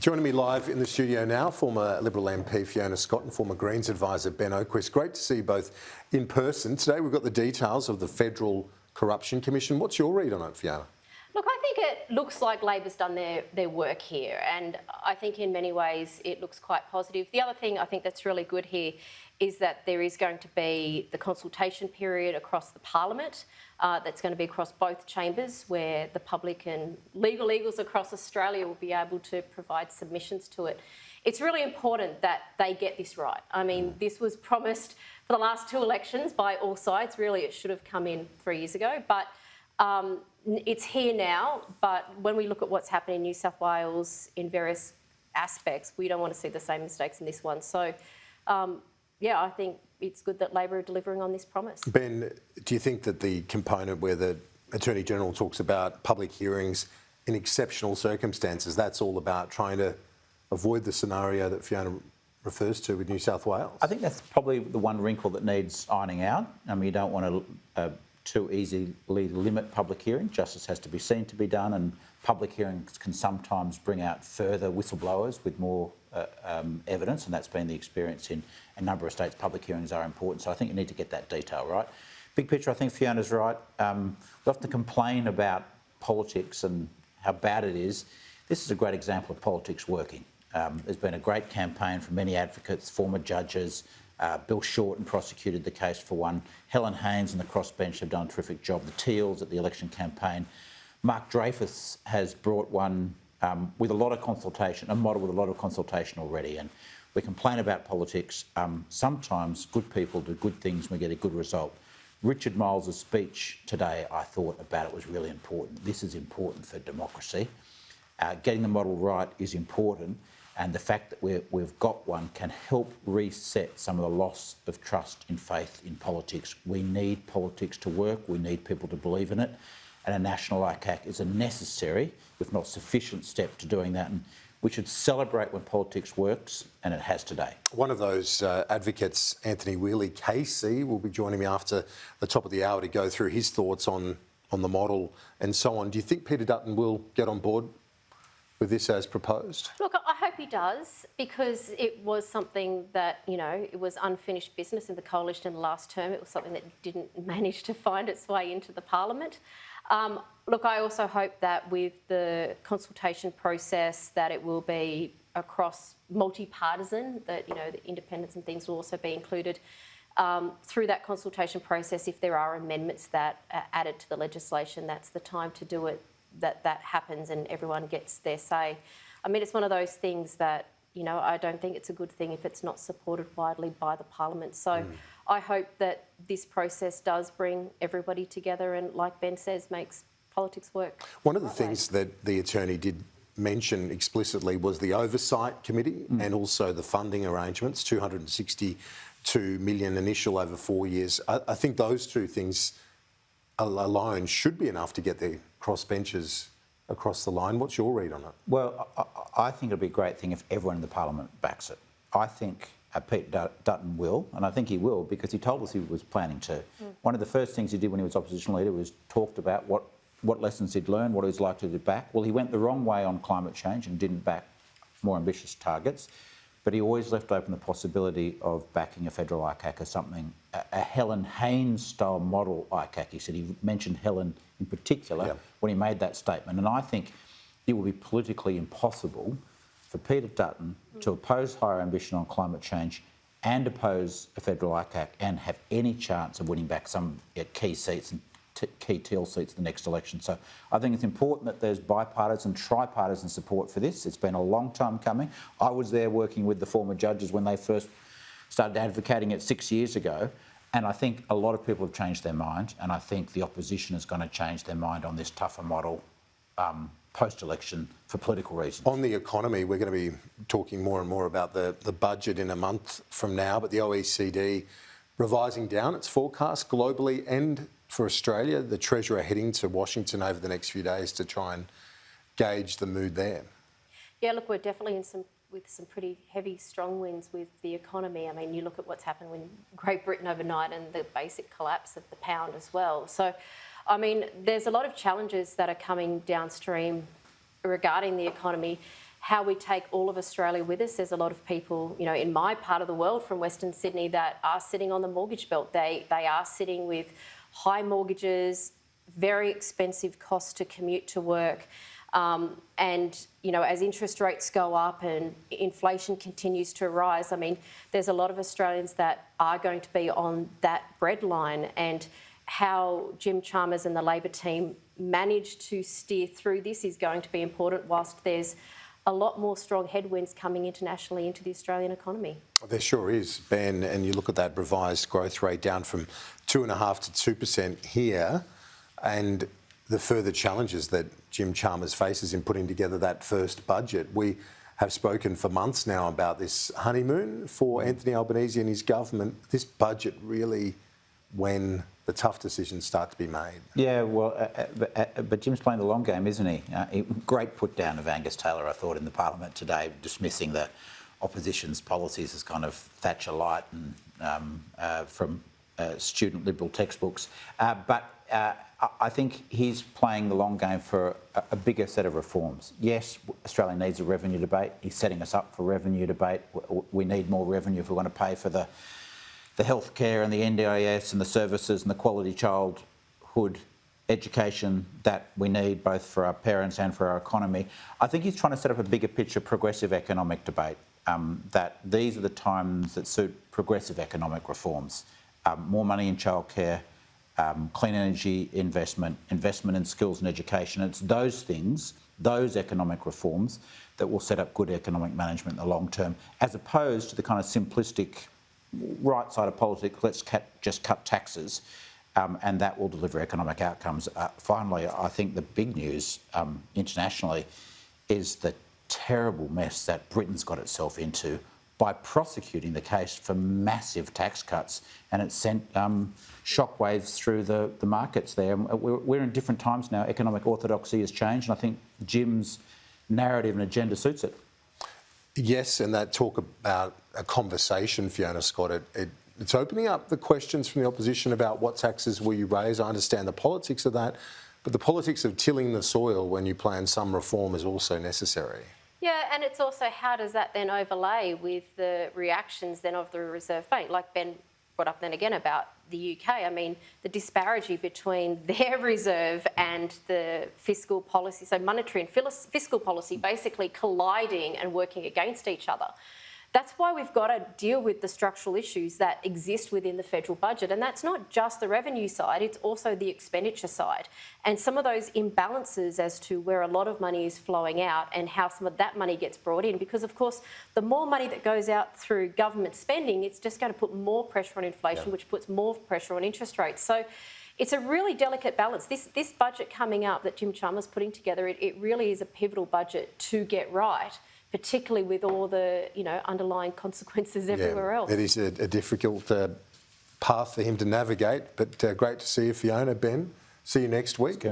Joining me live in the studio now, former Liberal MP Fiona Scott and former Greens advisor Ben Oquist. Great to see you both in person. Today we've got the details of the Federal Corruption Commission. What's your read on it, Fiona? Look, I think it looks like Labor's done their work here, and I think in many ways it looks quite positive. The other thing I think that's really good here is that there is going to be the consultation period across the Parliament. That's going to be across both chambers, where the public and legal eagles across Australia will be able to provide submissions to it. It's really important that they get this right. I mean, this was promised for the last two elections by all sides. Really, it should have come in 3 years ago, but it's here now. But when we look at what's happening in New South Wales in various aspects, we don't want to see the same mistakes in this one. So, yeah, I think it's good that Labor are delivering on this promise. Ben, do you think that the component where the Attorney-General talks about public hearings in exceptional circumstances, that's all about trying to avoid the scenario that Fiona refers to with New South Wales? I think that's probably the one wrinkle that needs ironing out. I mean, you don't want to too easily limit public hearing. Justice has to be seen to be done, and public hearings can sometimes bring out further whistleblowers with more evidence, and that's been the experience in a number of states. Public hearings are important, so I think you need to get that detail right. Big picture, I think Fiona's right. We often complain about politics and how bad it is. This is a great example of politics working. There's been a great campaign from many advocates, former judges. Bill Shorten prosecuted the case for one. Helen Haines and the crossbench have done a terrific job. The Teals at the election campaign. Mark Dreyfus has brought one with a lot of consultation, a model with a lot of consultation already. And we complain about politics. Sometimes good people do good things and we get a good result. Richard Miles' speech today, I thought about it, was really important. This is important for democracy. Getting the model right is important. And the fact that we've got one can help reset some of the loss of trust and faith in politics. We need politics to work. We need people to believe in it. And a national ICAC is a necessary, if not sufficient, step to doing that. And we should celebrate when politics works, and it has today. One of those advocates, Anthony Wheely, KC, will be joining me after the top of the hour to go through his thoughts on the model and so on. Do you think Peter Dutton will get on board with this as proposed? Look, I hope he does, because it was something that, you know, it was unfinished business in the coalition in the last term. It was something that didn't manage to find its way into the Parliament. Look, I also hope that with the consultation process that it will be across multi-partisan, that, you know, the independents and things will also be included through that consultation process. If there are amendments that are added to the legislation, that's the time to do it, that happens and everyone gets their say. I mean, it's one of those things that, you know, I don't think it's a good thing if it's not supported widely by the Parliament. So I hope that this process does bring everybody together and, like Ben says, makes politics work. One of the things that the Attorney did mention explicitly was the Oversight Committee and also the funding arrangements, $262 million initial over 4 years. I think those two things alone should be enough to get the crossbenchers across the line. What's your read on it? Well, I think it'll be a great thing if everyone in the Parliament backs it. I think Pete Dutton will, and I think he will, because he told us he was planning to. One of the first things he did when he was opposition leader was talked about what lessons he'd learned, what he was likely to back. Well, he went the wrong way on climate change and didn't back more ambitious targets, but he always left open the possibility of backing a federal ICAC as something, a Helen Haines-style model ICAC. He said, he mentioned Helen in particular when he made that statement. And I think it will be politically impossible for Peter Dutton to oppose higher ambition on climate change and oppose a federal ICAC and have any chance of winning back some key seats and key Teal seats in the next election. So I think it's important that there's bipartisan, tripartisan support for this. It's been a long time coming. I was there working with the former judges when they first started advocating it 6 years ago, and I think a lot of people have changed their mind, and I think the opposition is going to change their mind on this tougher model post-election for political reasons. On the economy, we're going to be talking more and more about the budget in a month from now, but the OECD revising down its forecast globally and for Australia. The Treasurer heading to Washington over the next few days to try and gauge the mood there. Yeah, look, we're definitely with some pretty heavy, strong winds with the economy. I mean, you look at what's happened with Great Britain overnight and the basic collapse of the pound as well. So, I mean, there's a lot of challenges that are coming downstream regarding the economy. how we take all of Australia with us. There's a lot of people, you know, in my part of the world from Western Sydney that are sitting on the mortgage belt. They are sitting with high mortgages, very expensive costs to commute to work. And, you know, as interest rates go up and inflation continues to rise, I mean, there's a lot of Australians that are going to be on that breadline, and how Jim Chalmers and the Labor team managed to steer through this is going to be important, whilst there's a lot more strong headwinds coming internationally into the Australian economy. There sure is, Ben, and you look at that revised growth rate down from 2.5% to 2% here, and the further challenges that Jim Chalmers faces in putting together that first budget. We have spoken for months now about this honeymoon for Anthony Albanese and his government. This budget really, when the tough decisions start to be made. Yeah, well, but Jim's playing the long game, isn't he? Great put down of Angus Taylor, I thought, in the Parliament today, dismissing the opposition's policies as kind of Thatcher light and from student Liberal textbooks. But I think he's playing the long game for a bigger set of reforms. Yes, Australia needs a revenue debate. He's setting us up for revenue debate. We need more revenue if we're going to pay for the healthcare and the NDIS and the services and the quality childhood education that we need both for our parents and for our economy. I think he's trying to set up a bigger picture progressive economic debate, that these are the times that suit progressive economic reforms. More money in childcare, clean energy investment, investment in skills and education. It's those things, those economic reforms that will set up good economic management in the long term, as opposed to the kind of simplistic right side of politics, let's just cut taxes, and that will deliver economic outcomes. Finally, I think the big news internationally is the terrible mess that Britain's got itself into by prosecuting the case for massive tax cuts, and it sent shockwaves through the markets there. We're in different times now. Economic orthodoxy has changed, and I think Jim's narrative and agenda suits it. Yes, and that talk about a conversation, Fiona Scott, it's opening up the questions from the opposition about what taxes will you raise. I understand the politics of that, but the politics of tilling the soil when you plan some reform is also necessary. Yeah, and it's also how does that then overlay with the reactions then of the Reserve Bank, like Ben brought up then again about the UK. I mean, the disparity between their reserve and the fiscal policy, so monetary and fiscal policy basically colliding and working against each other. That's why we've got to deal with the structural issues that exist within the federal budget. And that's not just the revenue side, it's also the expenditure side. And some of those imbalances as to where a lot of money is flowing out and how some of that money gets brought in. Because, of course, the more money that goes out through government spending, it's just going to put more pressure on inflation, which puts more pressure on interest rates. So it's a really delicate balance. This budget coming up that Jim Chalmers putting together, it really is a pivotal budget to get right, particularly with all the, you know, underlying consequences everywhere else. It is a difficult path for him to navigate, but great to see you, Fiona. Ben, see you next week.